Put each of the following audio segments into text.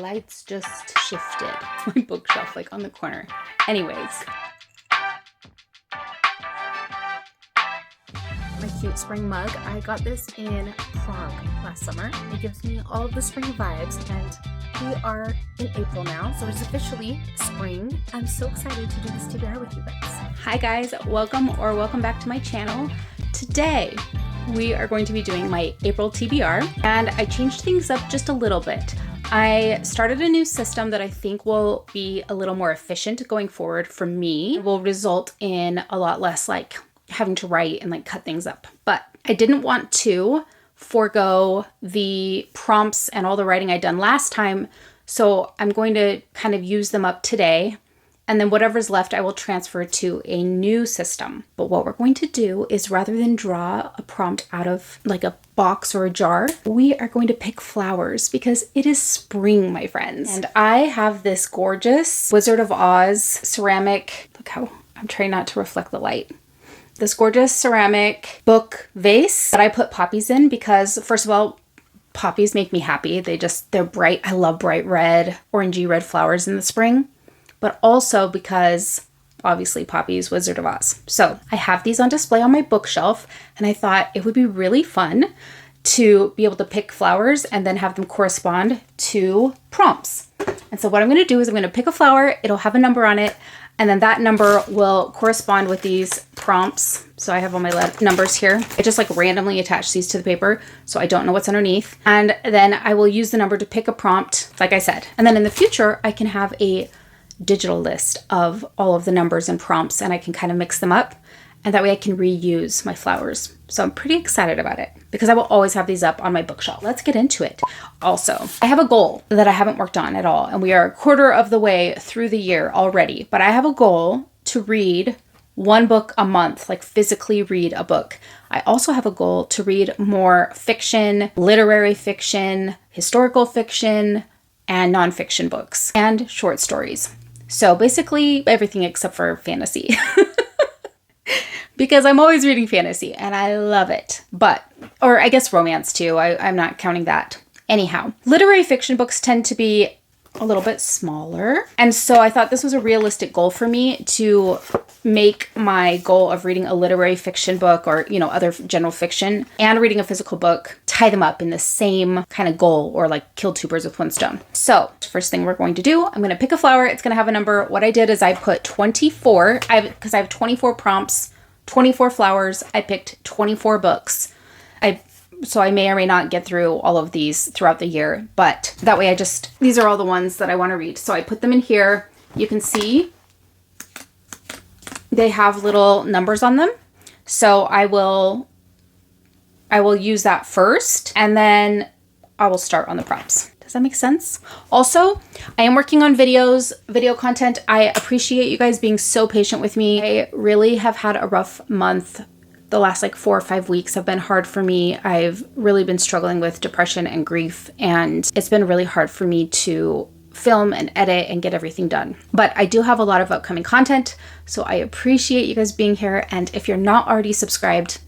lights just shifted. My bookshelf, like on the corner. Anyways. My cute spring mug. I got this in Prague last summer. It gives me all of the spring vibes, and we are in April now, so it's officially spring. I'm so excited to do this TBR with you guys. Hi guys, welcome back to my channel. Today, we are going to be doing my April TBR, and I changed things up just a little bit. I started a new system that I think will be a little more efficient going forward for me. It will result in a lot less like having to write and like cut things up. But I didn't want to forego the prompts and all the writing I'd done last time, so I'm going to kind of use them up today. And then whatever's left, I will transfer to a new system. But what we're going to do is, rather than draw a prompt out of like a box or a jar, we are going to pick flowers because it is spring, my friends. And I have this gorgeous Wizard of Oz ceramic, look how I'm trying not to reflect the light. This gorgeous ceramic book vase that I put poppies in because, first of all, poppies make me happy. They're bright. I love bright red, orangey red flowers in the spring. But also because obviously poppies, Wizard of Oz. So I have these on display on my bookshelf, and I thought it would be really fun to be able to pick flowers and then have them correspond to prompts. And so what I'm going to do is I'm going to pick a flower, it'll have a number on it, and then that number will correspond with these prompts. So I have all my numbers here. I just like randomly attach these to the paper, so I don't know what's underneath. And then I will use the number to pick a prompt, like I said. And then in the future, I can have a digital list of all of the numbers and prompts, and I can kind of mix them up, and that way I can reuse my flowers. So I'm pretty excited about it because I will always have these up on my bookshelf. Let's get into it. Also, I have a goal that I haven't worked on at all, and we are a quarter of the way through the year already, but I have a goal to read one book a month, like physically read a book. I also have a goal to read more fiction, literary fiction, historical fiction, and nonfiction books, and short stories. So basically everything except for fantasy. Because I'm always reading fantasy and I love it. Or I guess romance too. I'm not counting that. Anyhow, literary fiction books tend to be a little bit smaller. And so I thought this was a realistic goal for me to make my goal of reading a literary fiction book or, other general fiction and reading a physical book, tie them up in the same kind of goal, or like kill two birds with one stone. So first thing we're going to do, I'm going to pick a flower. It's going to have a number. What I did is I put 24, because I have 24 prompts, 24 flowers. I picked 24 books. So I may or may not get through all of these throughout the year, but that way these are all the ones that I want to read. So I put them in here. You can see they have little numbers on them. So I will use that first, and then I will start on the prompts. Does that make sense? Also, I am working on video content. I appreciate you guys being so patient with me. I really have had a rough month. The last 4 or 5 weeks have been hard for me. I've really been struggling with depression and grief, and it's been really hard for me to film and edit and get everything done. But I do have a lot of upcoming content, so I appreciate you guys being here. And if you're not already subscribed,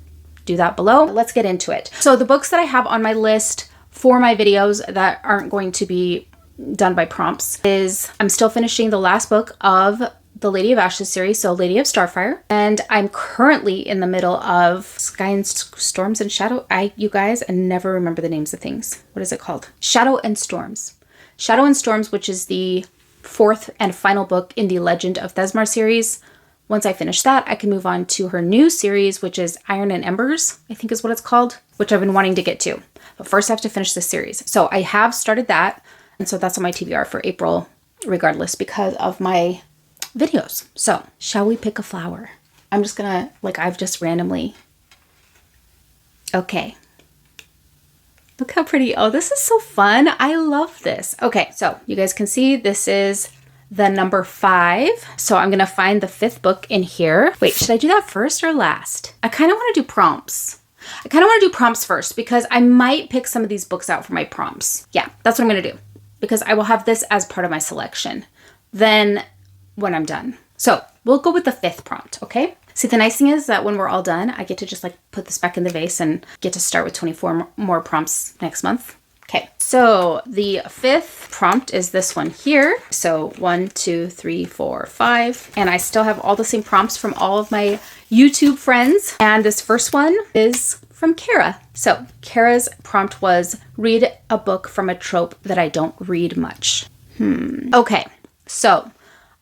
do that below. Let's get into it. So the books that I have on my list for my videos that aren't going to be done by prompts is, I'm still finishing the last book of the Lady of Ashes series, so Lady of Starfire, and I'm currently in the middle of Sky and Storms and Shadow. You guys, I never remember the names of things. What is it called? Shadow and Storms. Shadow and Storms, which is the 4th and final book in the Legend of Thesmar series. Once I finish that, I can move on to her new series, which is Iron and Embers, I think is what it's called, which I've been wanting to get to. But first I have to finish this series. So I have started that, and so that's on my TBR for April, regardless, because of my videos. So shall we pick a flower? I'm just gonna, I've just randomly. Okay. Look how pretty. Oh, this is so fun. I love this. Okay, so you guys can see this is the number 5. So I'm gonna find the 5th book in here. Wait, should I do that first or last? I kind of want to do prompts. I kind of want to do prompts first because I might pick some of these books out for my prompts. Yeah, that's what I'm gonna do because I will have this as part of my selection. Then when I'm done. So we'll go with the 5th prompt, okay? See, the nice thing is that when we're all done, I get to just put this back in the vase and get to start with 24 more prompts next month. Okay, so the 5th prompt is this one here. So 1, 2, 3, 4, 5. And I still have all the same prompts from all of my YouTube friends. And this first one is from Kara. So Kara's prompt was read a book from a trope that I don't read much. Okay, so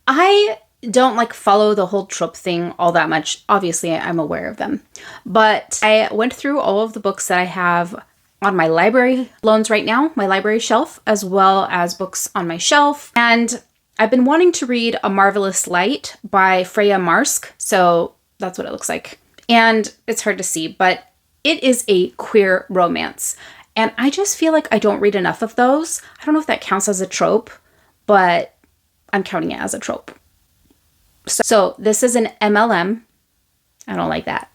I don't like follow the whole trope thing all that much. Obviously, I'm aware of them. But I went through all of the books that I have on my library loans right now, my library shelf, as well as books on my shelf. And I've been wanting to read A Marvelous Light by Freya Marsk. So that's what it looks like. And it's hard to see, but it is a queer romance. And I just feel like I don't read enough of those. I don't know if that counts as a trope, but I'm counting it as a trope. So this is an MLM. I don't like that.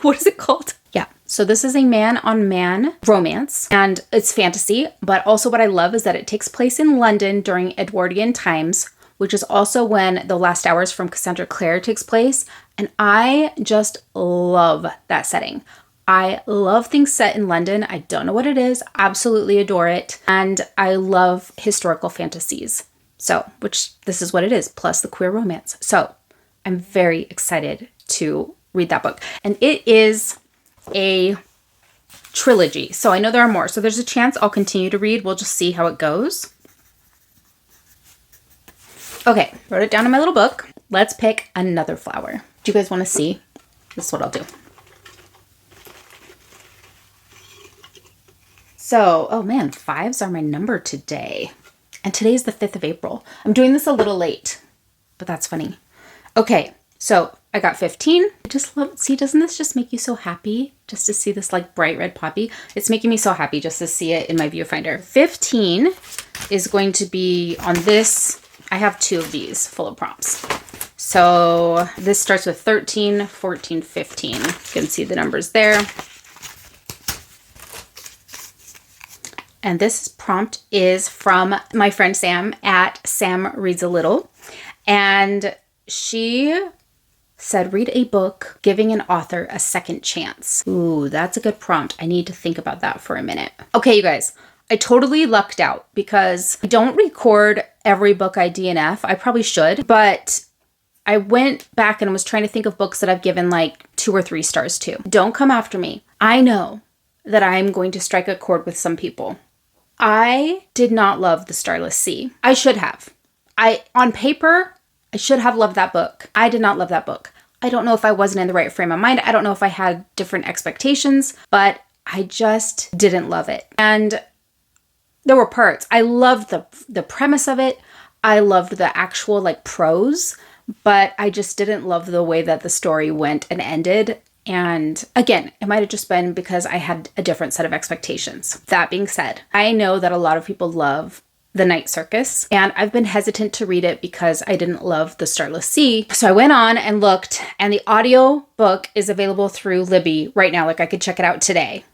What is it called? Yeah. So this is a man-on-man romance, and it's fantasy. But also what I love is that it takes place in London during Edwardian times, which is also when The Last Hours from Cassandra Clare takes place. And I just love that setting. I love things set in London. I don't know what it is. Absolutely adore it. And I love historical fantasies. So, which this is what it is, plus the queer romance. So I'm very excited to read that book. And it is a trilogy. So I know there are more. So there's a chance I'll continue to read. We'll just see how it goes. Okay, wrote it down in my little book. Let's pick another flower. Do you guys want to see? This is what I'll do. So, oh man, 5s are my number today. And today's the 5th of April. I'm doing this a little late, but that's funny. Okay, so I got 15. I just love, see, doesn't this just make you so happy? Just to see this like bright red poppy. It's making me so happy just to see it in my viewfinder. 15 is going to be on this. I have 2 of these full of prompts. So this starts with 13, 14, 15. You can see the numbers there. And this prompt is from my friend Sam at Sam Reads a Little. And she said, read a book giving an author a second chance. Ooh, that's a good prompt. I need to think about that for a minute. Okay, you guys, I totally lucked out because I don't record every book I DNF. I probably should, but I went back and was trying to think of books that I've given like 2 or 3 stars to. Don't come after me. I know that I'm going to strike a chord with some people. I did not love The Starless Sea. I should have. On paper, I should have loved that book. I did not love that book. I don't know if I wasn't in the right frame of mind. I don't know if I had different expectations, but I just didn't love it. And there were parts. I loved the premise of it. I loved the actual like prose, but I just didn't love the way that the story went and ended. And again, it might have just been because I had a different set of expectations. That being said, I know that a lot of people love The Night Circus, and I've been hesitant to read it because I didn't love The Starless Sea. So I went on and looked, and the audio book is available through Libby right now. Like I could check it out today.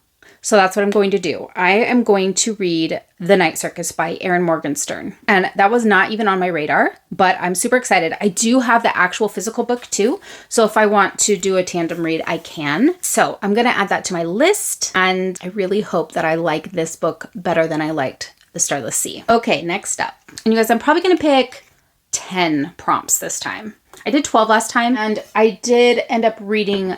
So that's what I'm going to do. I am going to read The Night Circus by Erin Morgenstern. And that was not even on my radar, but I'm super excited. I do have the actual physical book too. So if I want to do a tandem read, I can. So I'm going to add that to my list. And I really hope that I like this book better than I liked The Starless Sea. Okay, next up. And you guys, I'm probably going to pick 10 prompts this time. I did 12 last time, and I did end up reading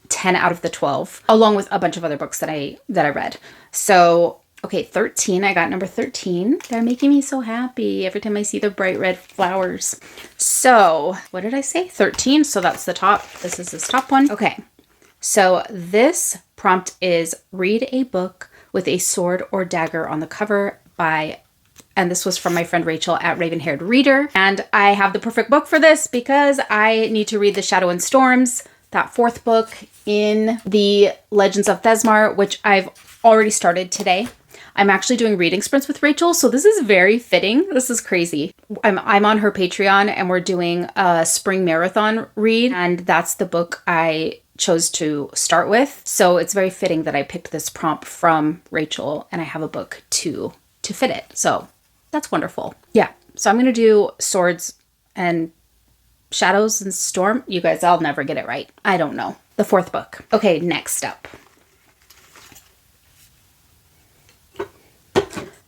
10 out of the 12, along with a bunch of other books that I read. So, okay, 13. I got number 13. They're making me so happy every time I see the bright red flowers. So, what did I say? 13. So that's the top. This is this top one. Okay. So this prompt is read a book with a sword or dagger on the cover by, and this was from my friend Rachel at Raven-Haired Reader. And I have the perfect book for this because I need to read The Shadow and Storms, that 4th book in the Legends of Thesmar, which I've already started today. I'm actually doing reading sprints with Rachel, so this is very fitting. This is crazy. I'm on her Patreon, and we're doing a spring marathon read, and that's the book I chose to start with. So it's very fitting that I picked this prompt from Rachel, and I have a book to fit it. So that's wonderful. Yeah, so I'm going to do swords and shadows and storm. You guys, I'll never get it right. I don't know. The 4th book. Okay, next up.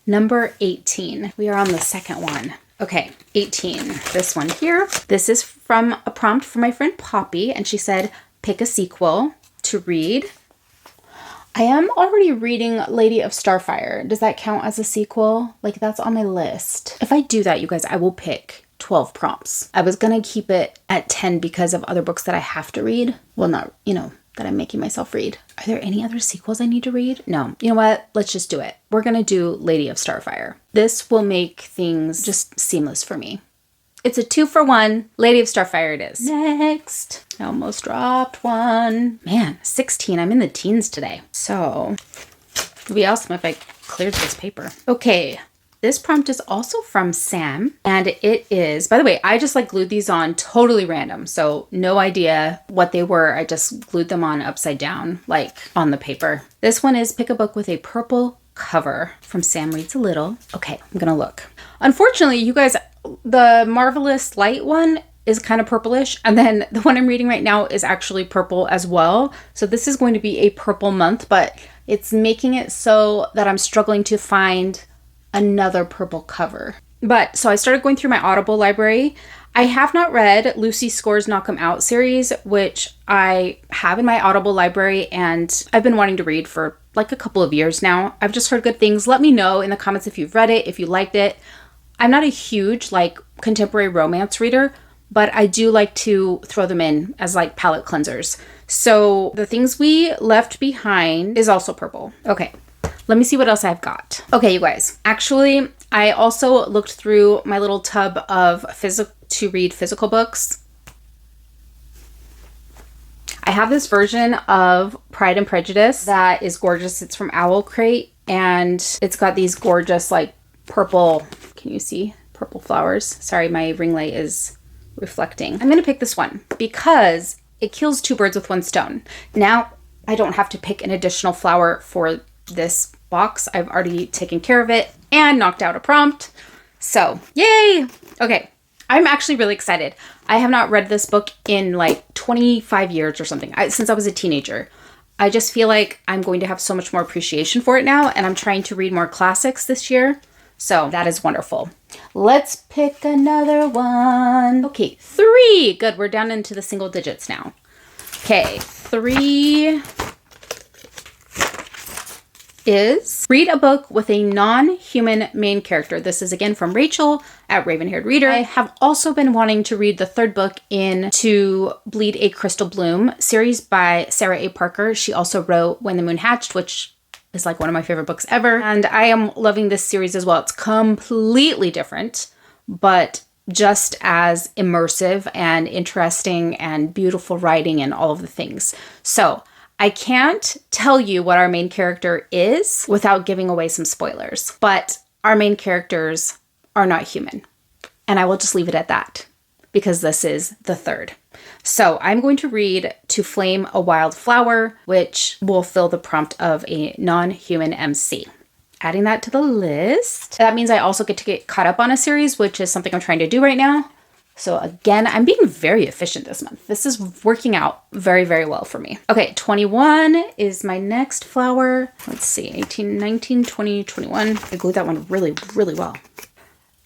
Number 18. We are on the second one. Okay, 18. This one here. This is from a prompt from my friend Poppy, and she said, pick a sequel to read. I am already reading Lady of Starfire. Does that count as a sequel? Like, that's on my list. If I do that, you guys, I will pick 12 prompts. I was gonna keep it at 10 because of other books that I have to read. Well, not, that I'm making myself read. Are there any other sequels I need to read? No. You know what? Let's just do it. We're gonna do Lady of Starfire. This will make things just seamless for me. It's a 2-for-1. Lady of Starfire it is. Next. I almost dropped one. Man, 16. I'm in the teens today. So, it'd be awesome if I cleared this paper. Okay. This prompt is also from Sam, and it is, by the way, I just glued these on totally random. So no idea what they were. I just glued them on upside down, on the paper. This one is pick a book with a purple cover from Sam Reads a Little. Okay, I'm gonna look. Unfortunately, you guys, the Marvelous Light one is kind of purplish, and then the one I'm reading right now is actually purple as well. So this is going to be a purple month, but it's making it so that I'm struggling to find another purple cover. But so I started going through my Audible library. I have not read Lucy Score's Knock 'Em Out series, which I have in my Audible library, and I've been wanting to read for a couple of years now. I've just heard good things. Let me know in the comments if you've read it, if you liked it. I'm not a huge contemporary romance reader, but I do like to throw them in as palette cleansers. So The Things We Left Behind is also purple. Okay. Let me see what else I've got. Okay, you guys. Actually, I also looked through my little tub of to read physical books. I have this version of Pride and Prejudice that is gorgeous. It's from Owl Crate, and it's got these gorgeous purple, can you see? Purple flowers. Sorry, my ring light is reflecting. I'm gonna pick this one because it kills two birds with one stone. Now, I don't have to pick an additional flower for this box. I've already taken care of it and knocked out a prompt. So, yay! Okay, I'm actually really excited. I have not read this book in 25 years or something, since I was a teenager. I just feel like I'm going to have so much more appreciation for it now, and I'm trying to read more classics this year. So that is wonderful. Let's pick another one. Okay, 3. Good, we're down into the single digits now. Okay, 3 is read a book with a non-human main character. This is again from Rachel at Raven-Haired Reader. I have also been wanting to read the third book in To Bleed a Crystal Bloom series by Sarah A. Parker. She also wrote When the Moon Hatched, which is one of my favorite books ever. And I am loving this series as well. It's completely different, but just as immersive and interesting and beautiful writing and all of the things. So I can't tell you what our main character is without giving away some spoilers, but our main characters are not human. And I will just leave it at that because this is the third. So I'm going to read To Flame a Wild Flower, which will fill the prompt of a non-human MC. Adding that to the list. That means I also get to get caught up on a series, which is something I'm trying to do right now. So again, I'm being very efficient this month. This is working out very, very well for me. Okay, 21 is my next flower. Let's see, 18, 19, 20, 21. I glued that one really, really well.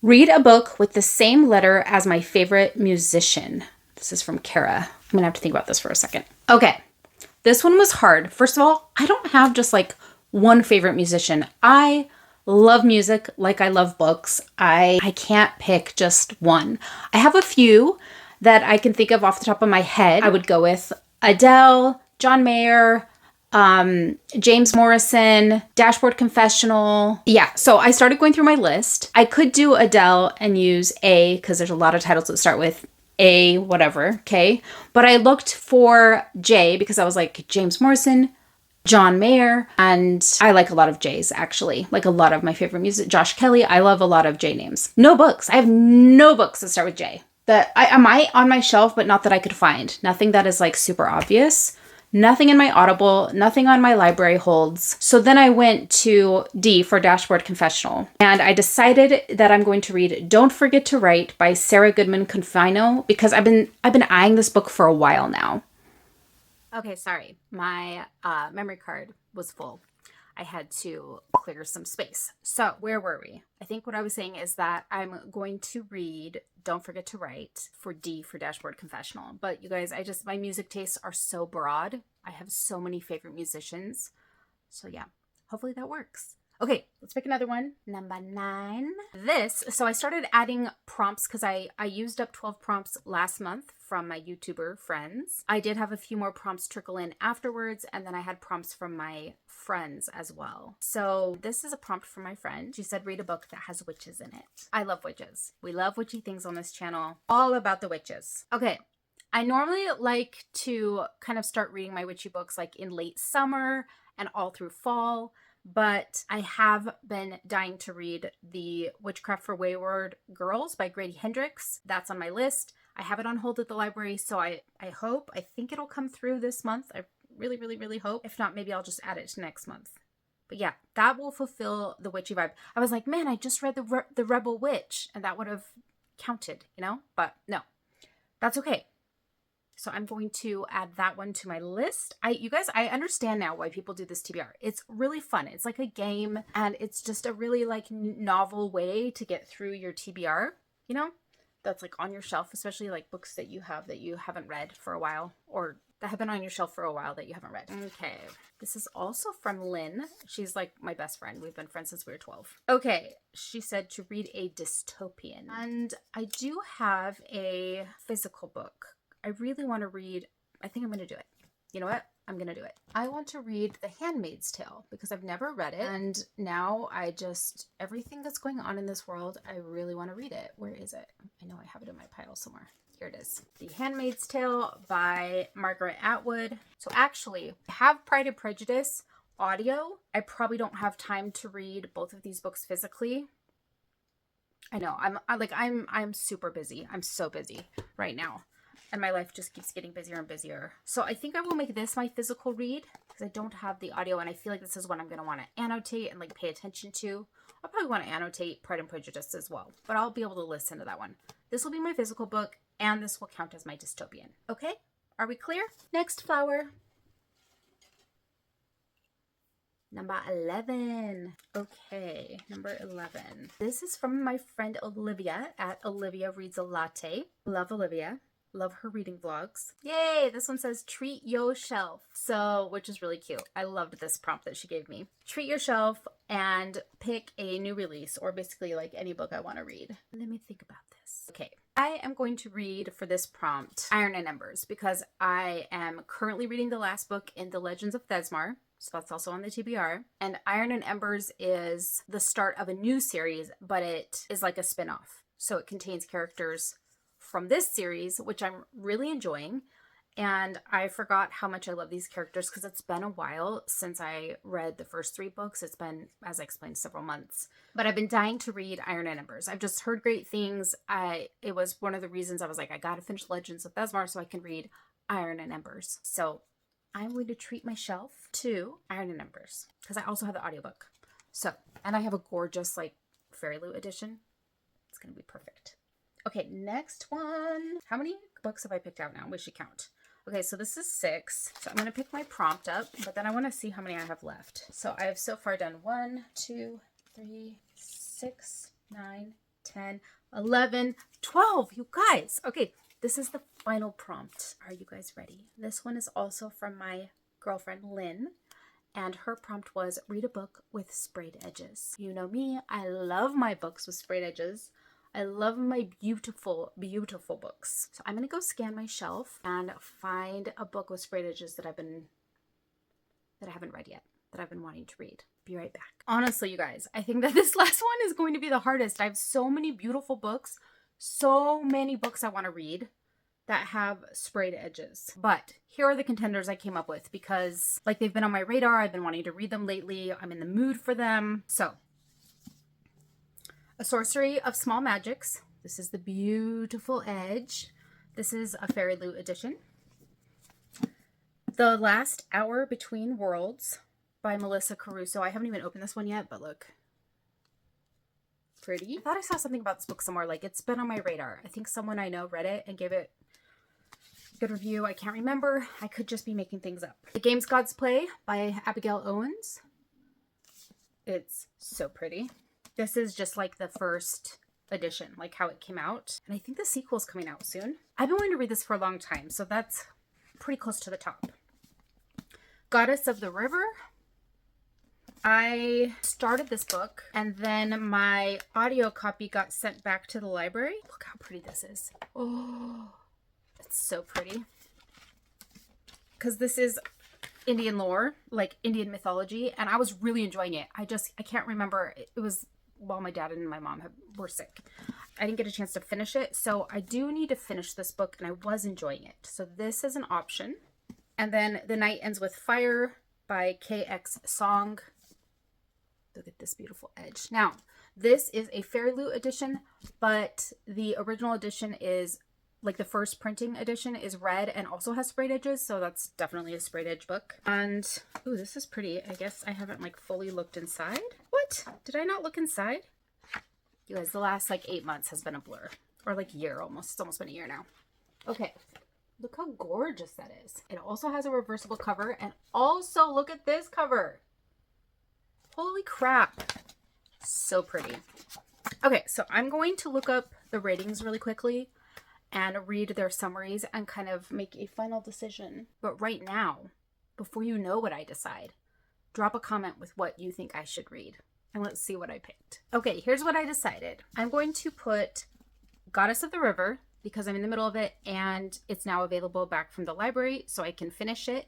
Read a book with the same letter as my favorite musician. This is from Kara. I'm gonna have to think about this for a second. Okay, this one was hard. First of all, I don't have just one favorite musician. I love music like I love books. I can't pick just one. I have a few that I can think of off the top of my head. I would go with Adele, John Mayer, James Morrison, Dashboard Confessional. Yeah, so I started going through my list. I could do Adele and use A because there's a lot of titles that start with A, whatever, okay? But I looked for J because I was James Morrison, John Mayer, and I like a lot of J's actually. A lot of my favorite music. Josh Kelly, I love a lot of J names. No books. I have no books that start with J. That I might on my shelf, but not that I could find. Nothing that is super obvious. Nothing in my Audible, nothing on my library holds. So then I went to D for Dashboard Confessional, and I decided that I'm going to read Don't Forget to Write by Sarah Goodman Confino because I've been eyeing this book for a while now. Okay, sorry. My memory card was full. I had to clear some space. So where were we? I think what I was saying is that I'm going to read Don't Forget to Write for D for Dashboard Confessional. But you guys, my music tastes are so broad. I have so many favorite musicians. So yeah, hopefully that works. Okay, let's pick another one. Number 9. So I started adding prompts because I used up 12 prompts last month from my YouTuber friends. I did have a few more prompts trickle in afterwards, and then I had prompts from my friends as well. So this is a prompt from my friend. She said, read a book that has witches in it. I love witches. We love witchy things on this channel. All about the witches. Okay. I normally like to kind of start reading my witchy books like in late summer and all through fall. But I have been dying to read The Witchcraft for Wayward Girls by Grady Hendrix. That's on my list. I have it on hold at the library, so I think it'll come through this month. I really, really, really hope. If not, maybe I'll just add it to next month. But yeah, that will fulfill the witchy vibe. I was like, man, I just read the Rebel Witch, and that would have counted, you know? But no, that's okay. So I'm going to add that one to my list. You guys, I understand now why people do this TBR. It's really fun. It's like a game, and it's just a really like novel way to get through your TBR, you know, that's like on your shelf, especially like books that you haven't read for a while, or that have been on your shelf for a while that you haven't read. Okay. This is also from Lynn. She's like my best friend. We've been friends since we were 12. Okay. She said to read a dystopian. And I do have a physical book. I really want to read, I think I'm going to do it. You know what? I'm going to do it. I want to read The Handmaid's Tale because I've never read it. And now everything that's going on in this world, I really want to read it. Where is it? I know I have it in my pile somewhere. Here it is. The Handmaid's Tale by Margaret Atwood. So actually, I have Pride and Prejudice audio. I probably don't have time to read both of these books physically. I know. I'm super busy. I'm so busy right now. And my life just keeps getting busier and busier. So I think I will make this my physical read because I don't have the audio, and I feel like this is what I'm going to want to annotate and like pay attention to. I'll probably want to annotate Pride and Prejudice as well, but I'll be able to listen to that one. This will be my physical book, and this will count as my dystopian. Okay? Are we clear? Next flower. Number 11. Okay, number 11. This is from my friend Olivia at Olivia Reads a Latte. Love Olivia. Love her reading vlogs. Yay! This one says treat your shelf. So, which is really cute. I loved this prompt that she gave me. Treat your shelf and pick a new release, or basically like any book I want to read. Let me think about this. Okay. I am going to read for this prompt Iron and Embers because I am currently reading the last book in the Legends of Thesmar. So that's also on the TBR. And Iron and Embers is the start of a new series, but it is like a spin-off. So it contains characters from this series, which I'm really enjoying. And I forgot how much I love these characters because it's been a while since I read the first 3 books. It's been, as I explained, several months. But I've been dying to read Iron and Embers. I've just heard great things. It was one of the reasons I was like, I gotta finish Legends of Thesmar so I can read Iron and Embers. So I'm going to treat my shelf to Iron and Embers because I also have the audiobook. So, and I have a gorgeous like Fairy Loot edition. It's gonna be perfect. Okay, next one. How many books have I picked out now? We should count. Okay, so this is 6. So I'm going to pick my prompt up, but then I want to see how many I have left. So I have so far done 1, 2, 3, 6, 9, 10, 11, 12. You guys. Okay, this is the final prompt. Are you guys ready? This one is also from my girlfriend, Lynn. And her prompt was, read a book with sprayed edges. You know me. I love my books with sprayed edges. I love my beautiful, beautiful books. So I'm going to go scan my shelf and find a book with sprayed edges that I haven't read yet, that I've been wanting to read. Be right back. Honestly, you guys, I think that this last one is going to be the hardest. I have so many beautiful books, so many books I want to read that have sprayed edges. But here are the contenders I came up with because like they've been on my radar. I've been wanting to read them lately. I'm in the mood for them. So A Sorcery of Small Magics. This is the beautiful edge. This is a Fairy Loot edition. The Last Hour Between Worlds by Melissa Caruso. I haven't even opened this one yet, but look. Pretty. I thought I saw something about this book somewhere. Like, it's been on my radar. I think someone I know read it and gave it a good review. I can't remember. I could just be making things up. The Games Gods Play by Abigail Owens. It's so pretty. This is just like the first edition, like how it came out. And I think the sequel is coming out soon. I've been wanting to read this for a long time, so that's pretty close to the top. Goddess of the River. I started this book and then my audio copy got sent back to the library. Look how pretty this is. Oh, it's so pretty. Because this is Indian lore, like Indian mythology, and I was really enjoying it. I can't remember. It was while my dad and my mom were sick. I didn't get a chance to finish it, so I do need to finish this book, and I was enjoying it. So this is an option. And then The Night Ends with Fire by KX Song. Look at this beautiful edge. Now, this is a Fairy Loot edition, but the original edition is, like the first printing edition is red and also has sprayed edges, so that's definitely a sprayed edge book. And, ooh, this is pretty. I guess I haven't like fully looked inside. What? Did I not look inside? You guys, the last like 8 months has been a blur. Or like year almost. It's almost been a year now. Okay. Look how gorgeous that is. It also has a reversible cover, and also look at this cover. Holy crap. So pretty. Okay, so I'm going to look up the ratings really quickly and read their summaries and kind of make a final decision. But right now, before you know what I decide, drop a comment with what you think I should read. And let's see what I picked. Okay, here's what I decided. I'm going to put Goddess of the River because I'm in the middle of it and it's now available back from the library so I can finish it.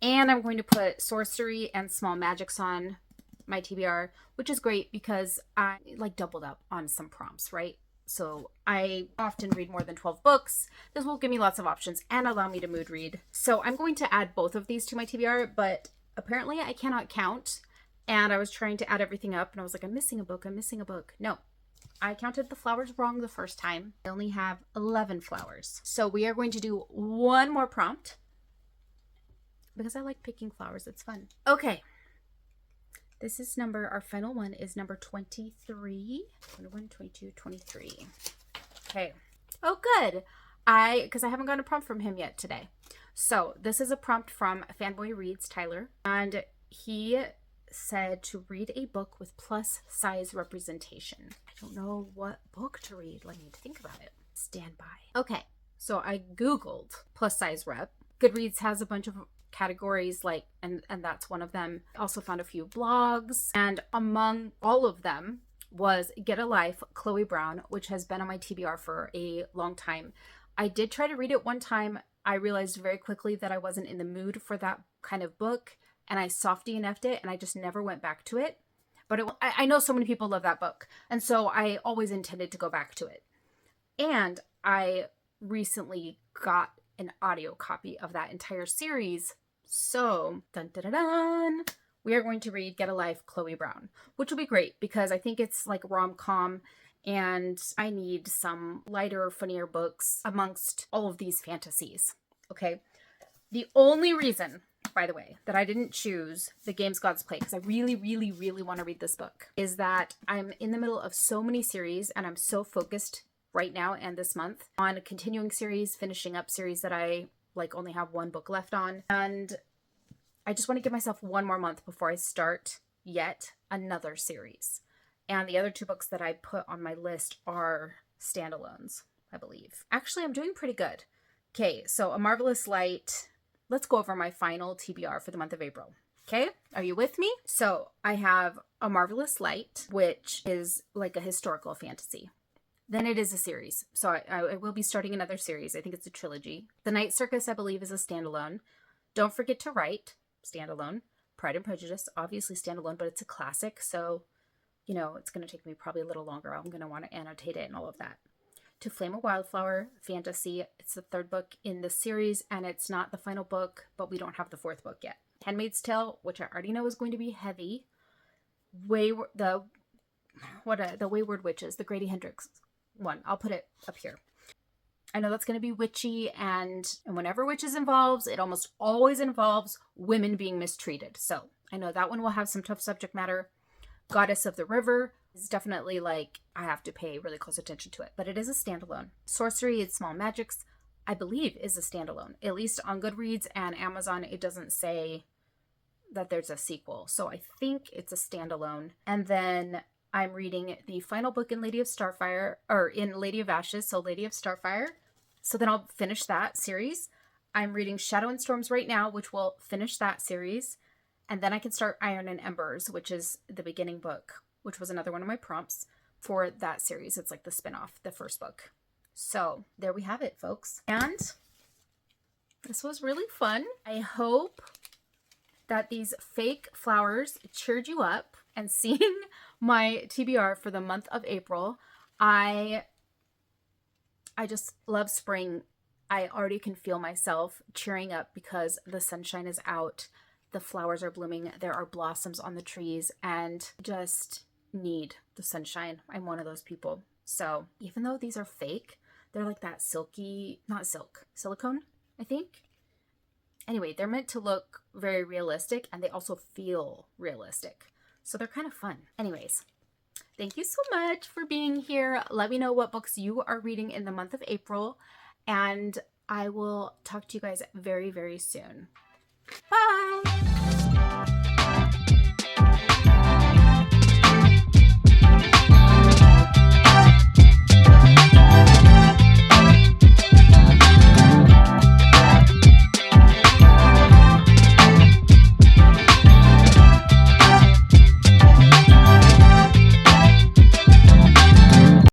And I'm going to put Sorcery and Small Magics on my TBR, which is great because I like doubled up on some prompts, right? So I often read more than 12 books. This will give me lots of options and allow me to mood read. So I'm going to add both of these to my TBR, but apparently I cannot count. And I was trying to add everything up and I was like, I'm missing a book. I'm missing a book. No, I counted the flowers wrong the first time. I only have 11 flowers. So we are going to do one more prompt because I like picking flowers. It's fun. Okay. This is our final one is number 23. 21, 22, 23. Okay. Oh, good. Because I haven't gotten a prompt from him yet today. So this is a prompt from Fanboy Reads, Tyler. And he said to read a book with plus size representation. I don't know what book to read. Let me think about it. Stand by. Okay. So I Googled plus size rep. Goodreads has a bunch of categories and that's one of them. I also found a few blogs, and among all of them was Get a Life, Chloe Brown, which has been on my TBR for a long time. I did try to read it one time. I realized very quickly that I wasn't in the mood for that kind of book, and I soft DNF'd it, and I just never went back to it. But I know so many people love that book, and so I always intended to go back to it. And I recently got an audio copy of that entire series. So, dun dun dun dun, we are going to read Get a Life, Chloe Brown, which will be great because I think it's like rom-com and I need some lighter, funnier books amongst all of these fantasies. Okay. The only reason, by the way, that I didn't choose The Games Gods Play, because I really, really, really want to read this book, is that I'm in the middle of so many series and I'm so focused right now and this month on a continuing series, finishing up series that I only have one book left on. And I just want to give myself one more month before I start yet another series. And the other two books that I put on my list are standalones, I believe. Actually, I'm doing pretty good. Okay, so A Marvelous Light. Let's go over my final TBR for the month of April. Okay, are you with me? So I have A Marvelous Light, which is like a historical fantasy. Then it is a series. So I will be starting another series. I think it's a trilogy. The Night Circus, I believe, is a standalone. Don't Forget to Write, standalone. Pride and Prejudice, obviously standalone, but it's a classic. So, it's going to take me probably a little longer. I'm going to want to annotate it and all of that. To Flame a Wildflower, fantasy. It's the third book in the series, and it's not the final book, but we don't have the fourth book yet. Handmaid's Tale, which I already know is going to be heavy. The Wayward Witches, the Grady Hendrix one. I'll put it up here. I know that's going to be witchy, and whenever witches involves, it almost always involves women being mistreated. So I know that one will have some tough subject matter. Goddess of the River is definitely I have to pay really close attention to it, but it is a standalone. Sorcery and Small Magics, I believe, is a standalone. At least on Goodreads and Amazon, it doesn't say that there's a sequel. So I think it's a standalone. And then I'm reading the final book in Lady of Starfire, or in Lady of Ashes, so Lady of Starfire. So then I'll finish that series. I'm reading Shadow and Storms right now, which will finish that series. And then I can start Iron and Embers, which is the beginning book, which was another one of my prompts for that series. It's like the spinoff, the first book. So there we have it, folks. And this was really fun. I hope that these fake flowers cheered you up, and seeing my TBR for the month of April, I just love spring. I already can feel myself cheering up because the sunshine is out, the flowers are blooming, there are blossoms on the trees, and just need the sunshine. I'm one of those people. So even though these are fake, they're like that silky, not silk, silicone, I think. Anyway, they're meant to look very realistic, and they also feel realistic. So they're kind of fun. Anyways, thank you so much for being here. Let me know what books you are reading in the month of April, and I will talk to you guys very, very soon. Bye!